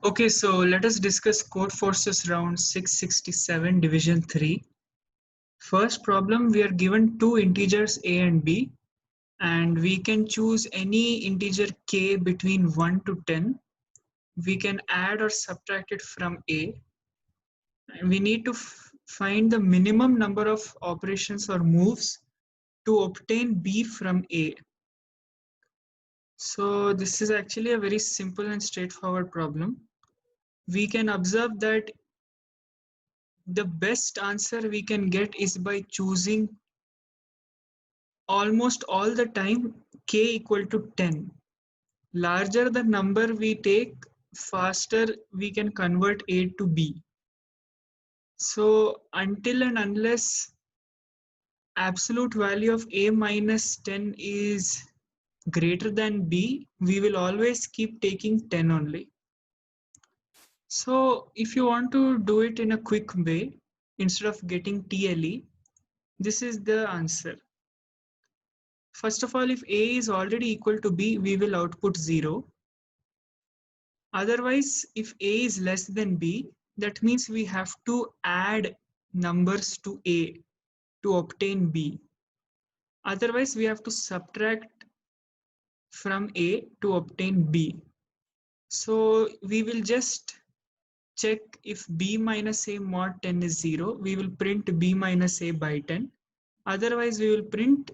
Okay, so let us discuss Codeforces round 667 division 3. First problem, we are given two integers a and b, and we can choose any integer k between 1 to 10. We can add or subtract it from a, and we need to find the minimum number of operations or moves to obtain b from a. So this is actually a very simple and straightforward problem. We can observe that the best answer we can get is by choosing almost all the time k equal to 10. Larger the number we take, faster we can convert a to b. So until and unless absolute value of a minus 10 is greater than b, we will always keep taking 10 only. So if you want to do it in a quick way, instead of getting TLE, this is the answer. First of all, if a is already equal to b, we will output 0. Otherwise, if a is less than b, that means we have to add numbers to a to obtain b. Otherwise, we have to subtract from a to obtain b. So we will just check if b minus a mod 10 is 0. We will print b minus a by 10. Otherwise, we will print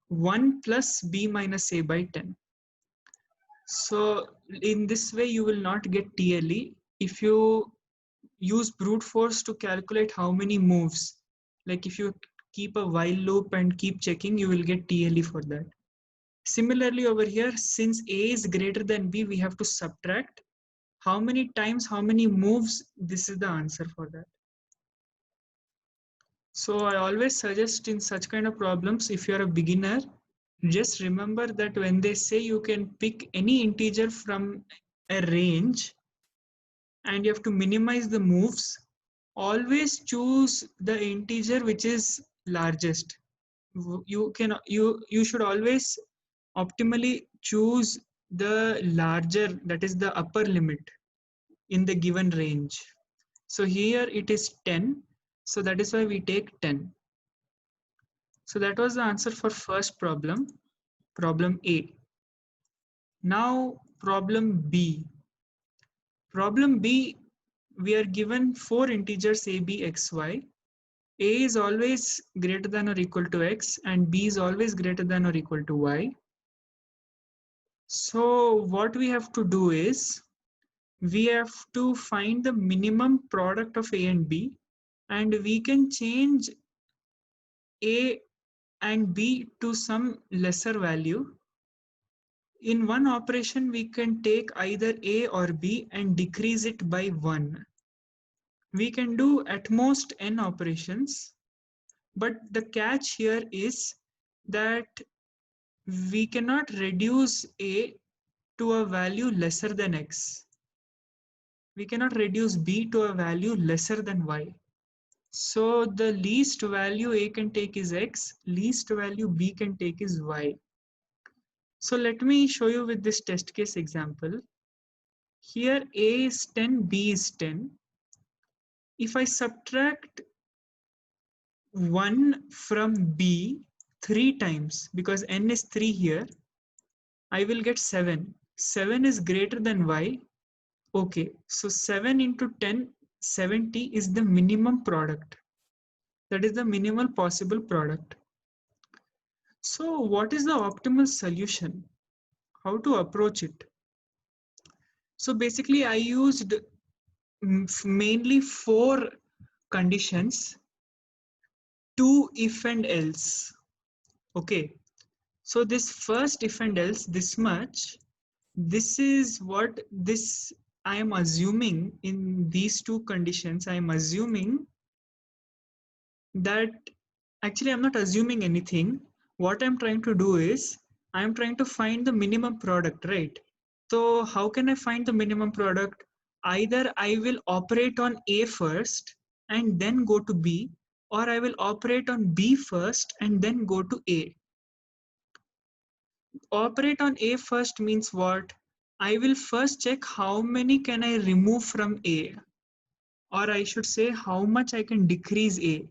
1 plus b minus a by 10. So in this way, you will not get TLE. If you use brute force to calculate how many moves, like if you keep a while loop and keep checking, you will get TLE for that. Similarly over here, since a is greater than b, we have to subtract how many times, how many moves. This is the answer for that. So I always suggest in such kind of problems, if you're a beginner, just remember that when they say you can pick any integer from a range and you have to minimize the moves, always choose the integer which is largest. You should always optimally choose the larger, that is the upper limit in the given range. So here it is 10, so that is why we take 10. So that was the answer for first problem, problem A. Now problem B. Problem B, we are given four integers a, b, x, y. A is always greater than or equal to x and b is always greater than or equal to y. So what we have to do is, we have to find the minimum product of a and b, and we can change a and b to some lesser value. In one operation, we can take either a or b and decrease it by 1. We can do at most n operations, but the catch here is that we cannot reduce a to a value lesser than x. We cannot reduce b to a value lesser than y. So the least value a can take is x, least value b can take is y. So let me show you with this test case example. Here a is 10, b is 10. If I subtract 1 from b 3 times, because n is 3 here, I will get 7. 7 is greater than y. Okay, so 7 into 10, 70 is the minimum product. That is the minimal possible product. So what is the optimal solution? How to approach it? So basically I used mainly 4 conditions, 2 if and else. Okay, so this first if and else, this much, this is what this I am assuming in these 2 conditions. I am assuming that, actually I'm not assuming anything. What I'm trying to do is, I'm trying to find the minimum product, right? So how can I find the minimum product? Either I will operate on A first and then go to B, or I will operate on B first and then go to A. Operate on A first means what? I will first check how many can I remove from A, or I should say how much I can decrease A.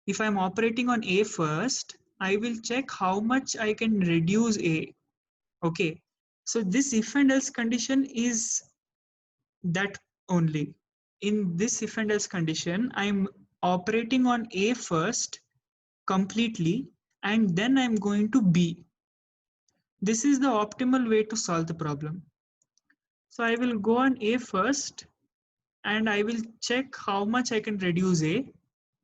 If I'm operating on A first, I will check how much I can reduce A. Okay. So this if and else condition is that only. In this if and else condition, I'm operating on A first completely, and then I'm going to B. This is the optimal way to solve the problem. So I will go on A first and I will check how much I can reduce A.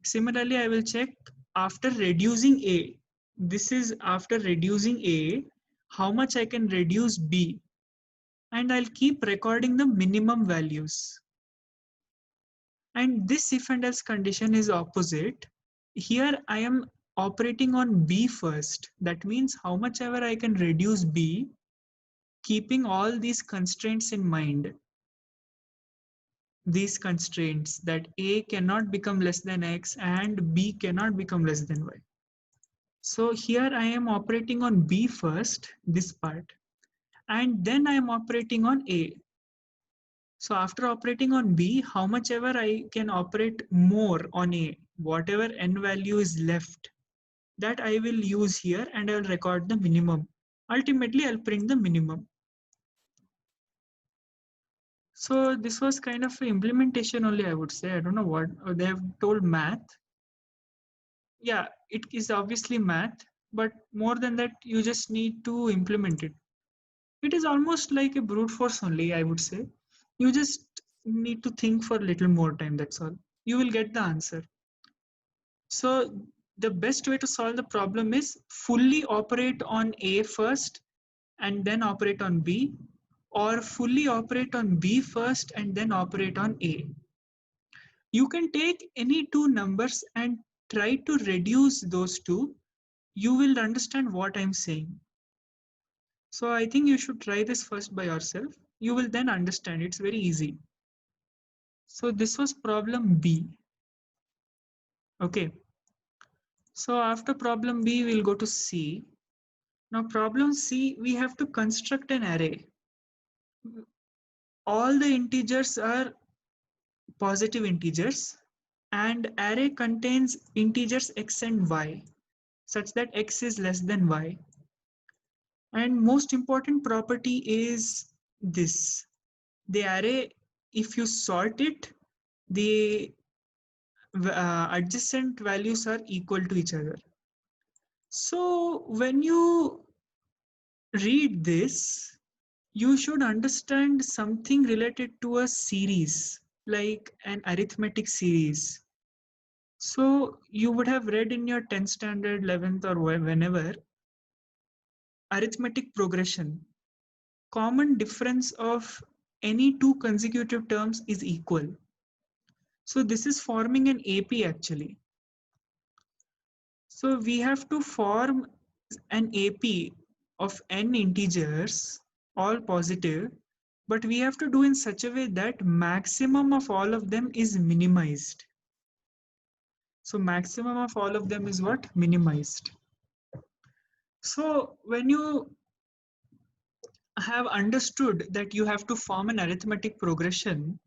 Similarly, I will check after reducing A. This is after reducing A, how much I can reduce B. And I'll keep recording the minimum values. And this if and else condition is opposite. Here I am operating on B first. That means how much ever I can reduce B, keeping all these constraints in mind. These constraints that A cannot become less than X and B cannot become less than Y. So here I am operating on B first, this part, and then I am operating on A. So after operating on B, how much ever I can operate more on A, whatever n value is left, that I will use here and I'll record the minimum. Ultimately, I'll print the minimum. So this was kind of an implementation only, I would say. I don't know what they have told math. Yeah, it is obviously math, but more than that, you just need to implement it. It is almost like a brute force only, I would say. You just need to think for a little more time, that's all. You will get the answer. So the best way to solve the problem is fully operate on A first and then operate on B, or fully operate on B first and then operate on A. You can take any two numbers and try to reduce those two. You will understand what I'm saying. So I think you should try this first by yourself. You will then understand. It's very easy. So this was problem B. Okay. So after problem B, we'll go to C. Now problem C, we have to construct an array. All the integers are positive integers, and array contains integers x and y such that x is less than y. And most important property is this. The array, if you sort it, the adjacent values are equal to each other. So when you read this, you should understand something related to a series, like an arithmetic series. So you would have read in your 10th standard, 11th, or whenever, arithmetic progression. Common difference of any two consecutive terms is equal. So this is forming an AP actually. So we have to form an AP of n integers, all positive, but we have to do in such a way that maximum of all of them is minimized. So maximum of all of them is what? Minimized. So when you have understood that you have to form an arithmetic progression,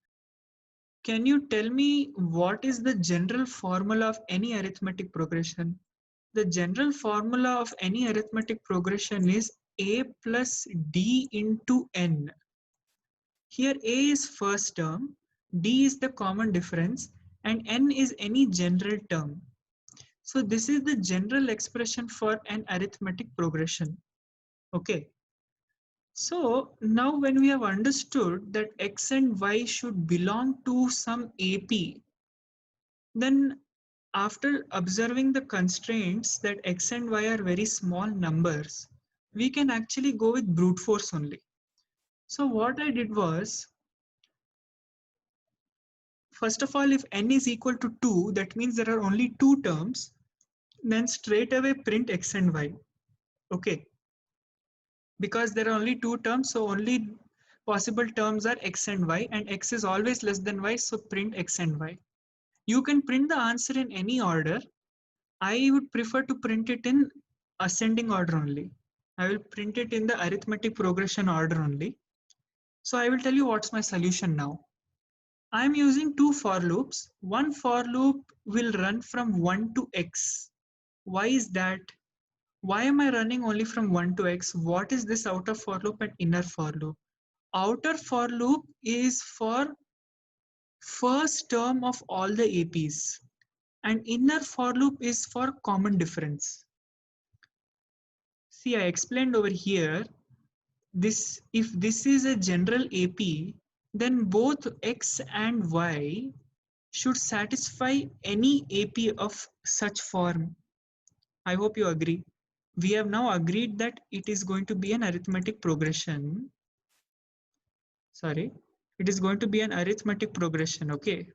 can you tell me what is the general formula of any arithmetic progression? The general formula of any arithmetic progression is a plus d into n. Here a is first term, d is the common difference, and n is any general term. So this is the general expression for an arithmetic progression. Okay. So now when we have understood that x and y should belong to some AP, then after observing the constraints that x and y are very small numbers, we can actually go with brute force only. So what I did was, first of all, if n is equal to 2, that means there are only two terms, then straight away print x and y. Okay. Because there are only two terms, so only possible terms are x and y, and x is always less than y, so print x and y. You can print the answer in any order. I would prefer to print it in ascending order only. I will print it in the arithmetic progression order only. So I will tell you what's my solution now. I'm using two for loops. One for loop will run from 1 to x. Why is that? Why am I running only from 1 to x? What is this outer for loop and inner for loop? Outer for loop is for first term of all the APs, and inner for loop is for common difference. See, I explained over here, this if this is a general AP, then both x and y should satisfy any AP of such form. I hope you agree. We have now agreed that it is going to be an arithmetic progression. Sorry, it is going to be an arithmetic progression, okay?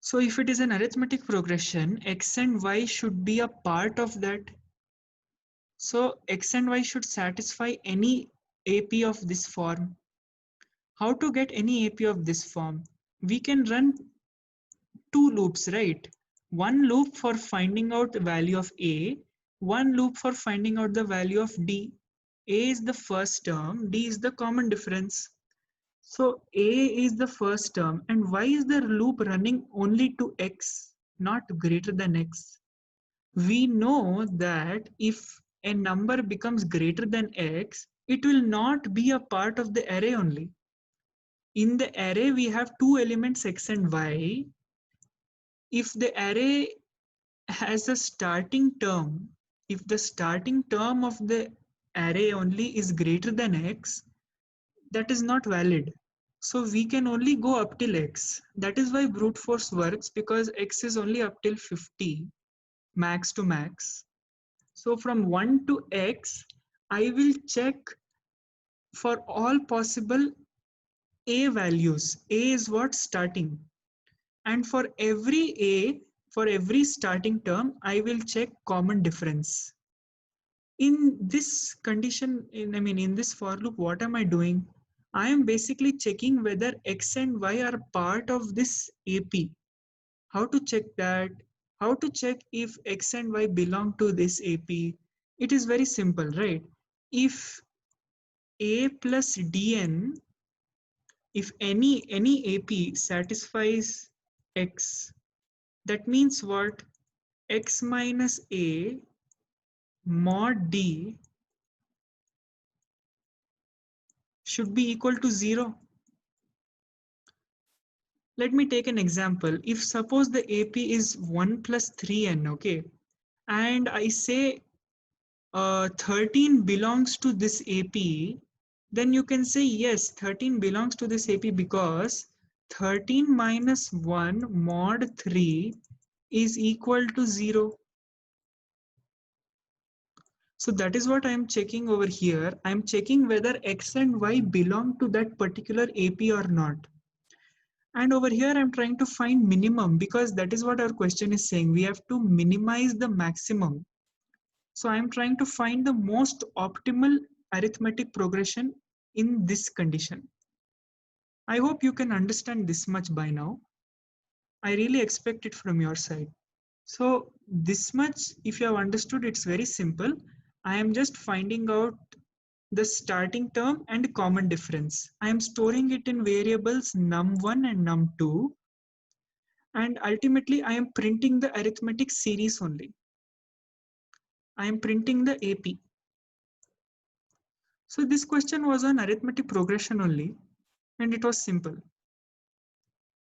So if it is an arithmetic progression, x and y should be a part of that. So x and y should satisfy any AP of this form. How to get any AP of this form? We can run two loops, right? One loop for finding out the value of A, one loop for finding out the value of D. A is the first term, D is the common difference. So A is the first term, and why is the loop running only to x, not greater than x? We know that if a number becomes greater than x, it will not be a part of the array only. In the array, we have two elements x and y. If the array has a starting term, if the starting term of the array only is greater than x, that is not valid. So we can only go up till x. That is why brute force works, because x is only up till 50, max to max. So from 1 to x, I will check for all possible a values. A is what? Starting. And for every a, for every starting term, I will check common difference. In this condition, in this for loop, what am I doing? I am basically checking whether x and y are part of this AP. How to check that? How to check if x and y belong to this AP? It is very simple, right? If a plus dn, if any AP satisfies x, that means what? X minus a mod d should be equal to 0. Let me take an example. If suppose the AP is 1 plus 3n, okay, and I say 13 belongs to this AP, then you can say yes, 13 belongs to this AP because 13 minus 1 mod 3 is equal to 0. So that is what I'm checking over here. I'm checking whether x and y belong to that particular AP or not. And over here, I'm trying to find minimum because that is what our question is saying. We have to minimize the maximum. So I'm trying to find the most optimal arithmetic progression in this condition. I hope you can understand this much by now. I really expect it from your side. So this much, if you have understood, it's very simple. I am just finding out the starting term and common difference. I am storing it in variables num1 and num2. And ultimately, I am printing the arithmetic series only. I am printing the AP. So this question was on arithmetic progression only, and it was simple.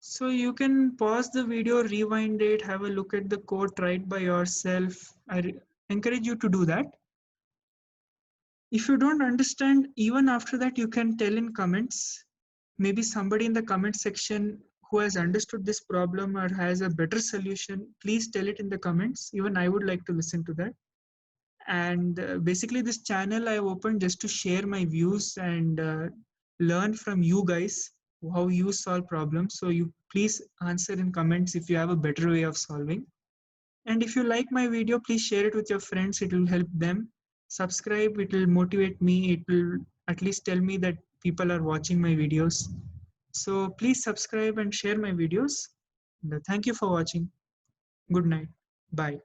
So you can pause the video, rewind it, have a look at the code, try it by yourself. I encourage you to do that. If you don't understand, even after that, you can tell in comments. Maybe somebody in the comment section who has understood this problem or has a better solution, please tell it in the comments. Even I would like to listen to that. And basically this channel I opened just to share my views and learn from you guys how you solve problems. So you please answer in comments if you have a better way of solving. And if you like my video, please share it with your friends. It will help them. Subscribe, it will motivate me. It will at least tell me that people are watching my videos. So please subscribe and share my videos. And thank you for watching. Good night. Bye.